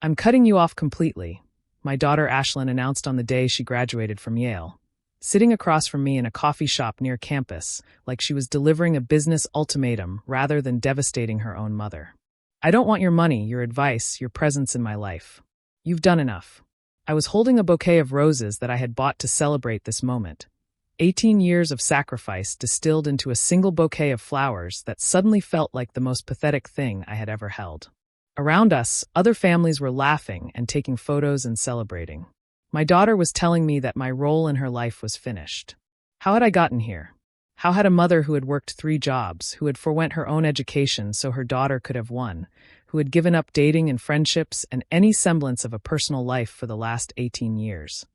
"I'm cutting you off completely," my daughter Ashlyn announced on the day she graduated from Yale, sitting across from me in a coffee shop near campus, like she was delivering a business ultimatum rather than devastating her own mother. "I don't want your money, your advice, your presence in my life. You've done enough." I was holding a bouquet of roses that I had bought to celebrate this moment. 18 years of sacrifice distilled into a single bouquet of flowers that suddenly felt like the most pathetic thing I had ever held. Around us, other families were laughing and taking photos and celebrating. My daughter was telling me that my role in her life was finished. How had I gotten here? How had a mother who had worked 3 jobs, who had forwent her own education so her daughter could have won, who had given up dating and friendships and any semblance of a personal life for the last 18 years?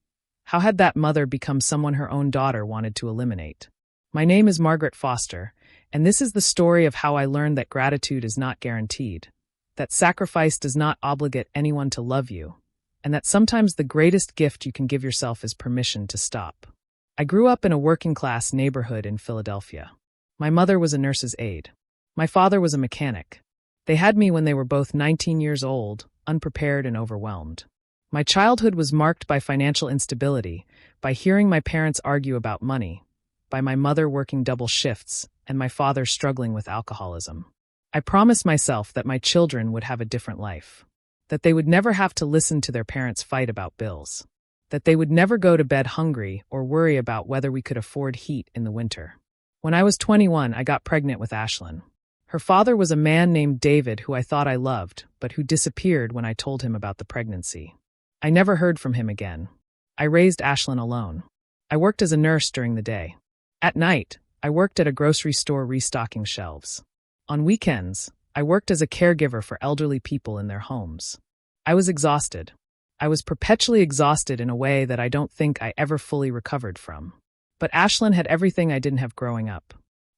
How had that mother become someone her own daughter wanted to eliminate? My name is Margaret Foster, and this is the story of how I learned that gratitude is not guaranteed, that sacrifice does not obligate anyone to love you, and that sometimes the greatest gift you can give yourself is permission to stop. I grew up in a working-class neighborhood in Philadelphia. My mother was a nurse's aide. My father was a mechanic. They had me when they were both 19 years old, unprepared and overwhelmed. My childhood was marked by financial instability, by hearing my parents argue about money, by my mother working double shifts, and my father struggling with alcoholism. I promised myself that my children would have a different life, that they would never have to listen to their parents fight about bills, that they would never go to bed hungry or worry about whether we could afford heat in the winter. When I was 21, I got pregnant with Ashlyn. Her father was a man named David who I thought I loved, but who disappeared when I told him about the pregnancy. I never heard from him again. I raised Ashlyn alone. I worked as a nurse during the day. At night, I worked at a grocery store restocking shelves. On weekends, I worked as a caregiver for elderly people in their homes. I was exhausted. I was perpetually exhausted in a way that I don't think I ever fully recovered from. But Ashlyn had everything I didn't have growing up.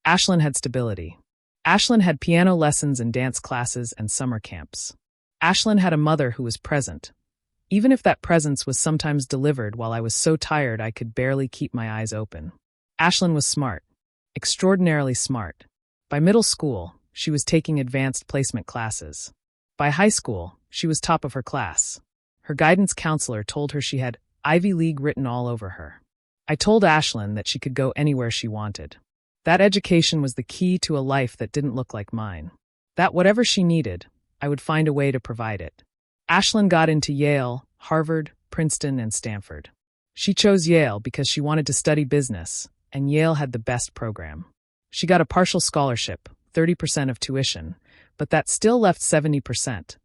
Ashlyn had stability. Ashlyn had piano lessons and dance classes and summer camps. Ashlyn had a mother who was present, even if that presence was sometimes delivered while I was so tired I could barely keep my eyes open. Ashlyn was smart, extraordinarily smart. By middle school, she was taking advanced placement classes. By high school, she was top of her class. Her guidance counselor told her she had Ivy League written all over her. I told Ashlyn that she could go anywhere she wanted. That education was the key to a life that didn't look like mine. That whatever she needed, I would find a way to provide it. Ashlyn got into Yale, Harvard, Princeton, and Stanford. She chose Yale because she wanted to study business, and Yale had the best program. She got a partial scholarship, 30% of tuition, but that still left 70%,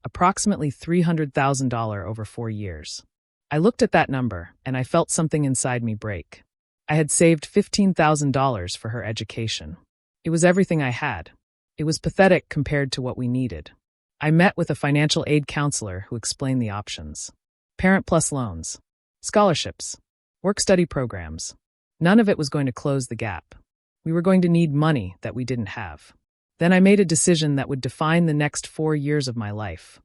approximately $300,000 over 4 years. I looked at that number, and I felt something inside me break. I had saved $15,000 for her education. It was everything I had. It was pathetic compared to what we needed. I met with a financial aid counselor who explained the options. Parent Plus loans, scholarships, work-study programs. None of it was going to close the gap. We were going to need money that we didn't have. Then I made a decision that would define the next 4 years of my life.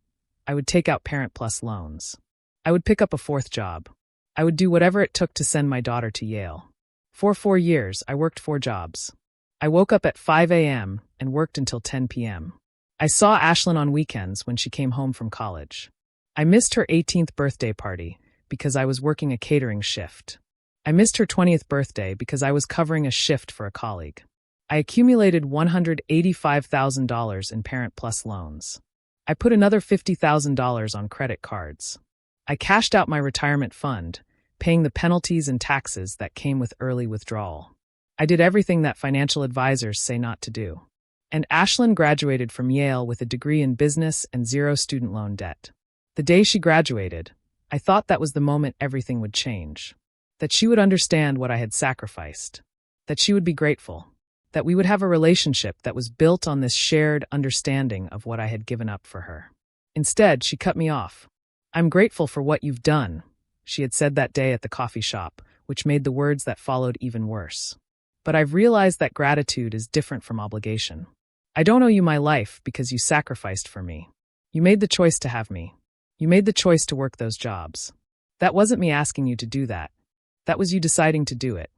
I would take out Parent Plus loans. I would pick up a 4th job. I would do whatever it took to send my daughter to Yale. For 4 years, I worked 4 jobs. I woke up at 5 a.m. and worked until 10 p.m. I saw Ashlyn on weekends when she came home from college. I missed her 18th birthday party because I was working a catering shift. I missed her 20th birthday because I was covering a shift for a colleague. I accumulated $185,000 in Parent Plus loans. I put another $50,000 on credit cards. I cashed out my retirement fund, paying the penalties and taxes that came with early withdrawal. I did everything that financial advisors say not to do. And Ashlyn graduated from Yale with a degree in business and 0 student loan debt. The day she graduated, I thought that was the moment everything would change. That she would understand what I had sacrificed. That she would be grateful. That we would have a relationship that was built on this shared understanding of what I had given up for her. Instead, she cut me off. "I'm grateful for what you've done," she had said that day at the coffee shop, which made the words that followed even worse. "But I've realized that gratitude is different from obligation. I don't owe you my life because you sacrificed for me. You made the choice to have me. You made the choice to work those jobs. That wasn't me asking you to do that. That was you deciding to do it."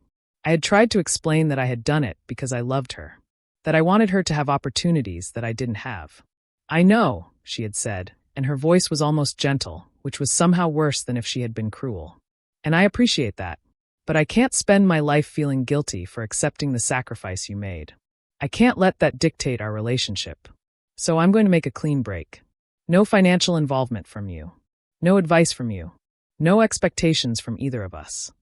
I had tried to explain that I had done it because I loved her, that I wanted her to have opportunities that I didn't have. "I know," she had said, and her voice was almost gentle, which was somehow worse than if she had been cruel. And I appreciate that. But I can't spend my life feeling guilty for accepting the sacrifice you made. I can't let that dictate our relationship. So I'm going to make a clean break. No financial involvement from you. No advice from you. No expectations from either of us.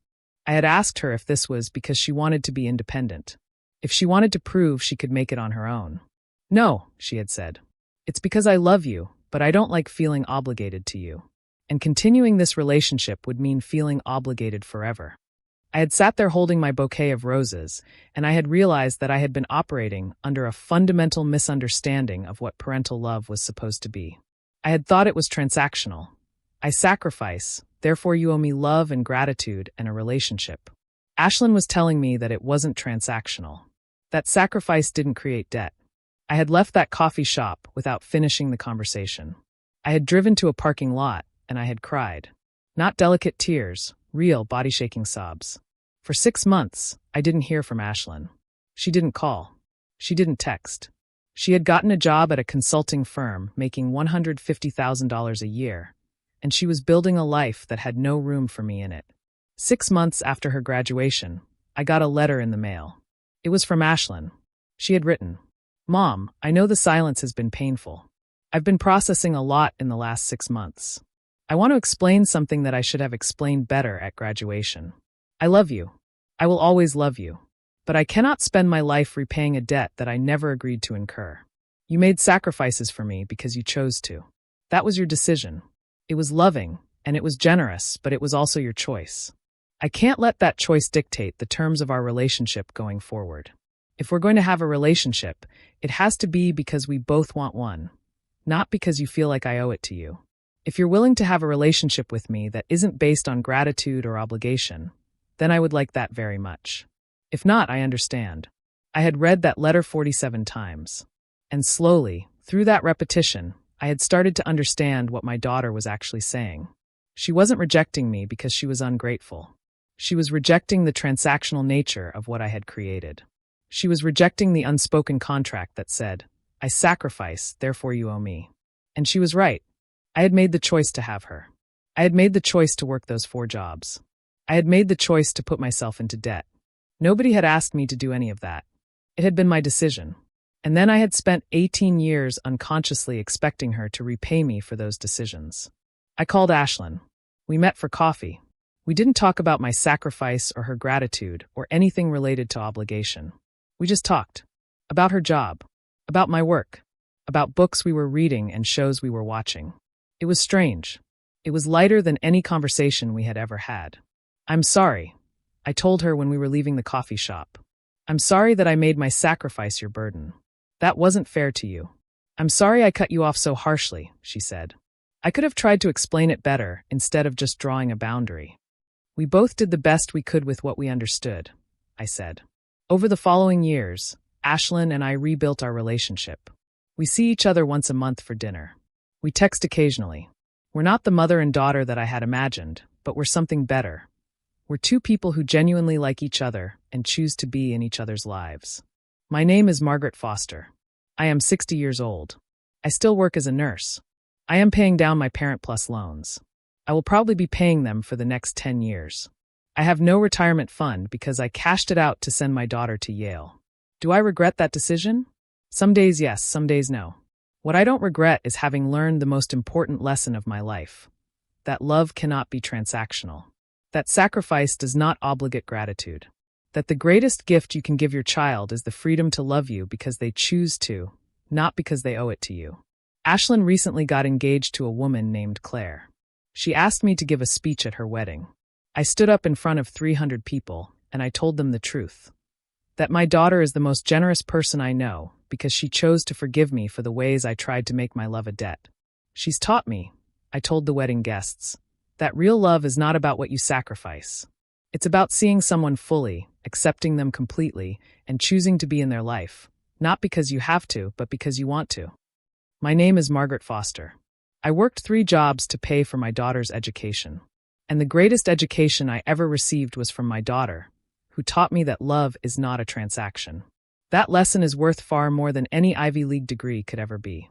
I had asked her if this was because she wanted to be independent. If she wanted to prove she could make it on her own. No, she had said. It's because I love you, but I don't like feeling obligated to you. And continuing this relationship would mean feeling obligated forever. I had sat there holding my bouquet of roses, and I had realized that I had been operating under a fundamental misunderstanding of what parental love was supposed to be. I had thought it was transactional. I sacrifice, therefore you owe me love and gratitude and a relationship. Ashlyn was telling me that it wasn't transactional. That sacrifice didn't create debt. I had left that coffee shop without finishing the conversation. I had driven to a parking lot, and I had cried. Not delicate tears, real body-shaking sobs. For 6 months, I didn't hear from Ashlyn. She didn't call. She didn't text. She had gotten a job at a consulting firm making $150,000 a year, and she was building a life that had no room for me in it. 6 months after her graduation, I got a letter in the mail. It was from Ashlyn. She had written, "Mom, I know the silence has been painful. I've been processing a lot in the last 6 months. I want to explain something that I should have explained better at graduation. I love you. I will always love you. But I cannot spend my life repaying a debt that I never agreed to incur. You made sacrifices for me because you chose to. That was your decision. It was loving, and it was generous, but it was also your choice. I can't let that choice dictate the terms of our relationship going forward. If we're going to have a relationship, it has to be because we both want one, not because you feel like I owe it to you. If you're willing to have a relationship with me that isn't based on gratitude or obligation, then I would like that very much. If not, I understand." I had read that letter 47 times. And slowly, through that repetition, I had started to understand what my daughter was actually saying. She wasn't rejecting me because she was ungrateful. She was rejecting the transactional nature of what I had created. She was rejecting the unspoken contract that said, "I sacrifice, therefore you owe me." And she was right. I had made the choice to have her. I had made the choice to work those 4 jobs. I had made the choice to put myself into debt. Nobody had asked me to do any of that. It had been my decision. And then I had spent 18 years unconsciously expecting her to repay me for those decisions. I called Ashlyn. We met for coffee. We didn't talk about my sacrifice or her gratitude or anything related to obligation. We just talked. About her job. About my work. About books we were reading and shows we were watching. It was strange. It was lighter than any conversation we had ever had. "I'm sorry," I told her when we were leaving the coffee shop. "I'm sorry that I made my sacrifice your burden. That wasn't fair to you. I'm sorry I cut you off so harshly," she said. I could have tried to explain it better instead of just drawing a boundary. "We both did the best we could with what we understood," I said. Over the following years, Ashlyn and I rebuilt our relationship. We see each other once a month for dinner. We text occasionally. We're not the mother and daughter that I had imagined, but we're something better. We're 2 people who genuinely like each other and choose to be in each other's lives. My name is Margaret Foster. I am 60 years old. I still work as a nurse. I am paying down my Parent Plus loans. I will probably be paying them for the next 10 years. I have no retirement fund because I cashed it out to send my daughter to Yale. Do I regret that decision? Some days yes, some days no. What I don't regret is having learned the most important lesson of my life. That love cannot be transactional. That sacrifice does not obligate gratitude. That the greatest gift you can give your child is the freedom to love you because they choose to, not because they owe it to you. Ashlyn recently got engaged to a woman named Claire. She asked me to give a speech at her wedding. I stood up in front of 300 people, and I told them the truth. That my daughter is the most generous person I know, because she chose to forgive me for the ways I tried to make my love a debt. She's taught me, I told the wedding guests, that real love is not about what you sacrifice. It's about seeing someone fully, accepting them completely, and choosing to be in their life, not because you have to, but because you want to. My name is Margaret Foster. I worked 3 jobs to pay for my daughter's education. And the greatest education I ever received was from my daughter, who taught me that love is not a transaction. That lesson is worth far more than any Ivy League degree could ever be.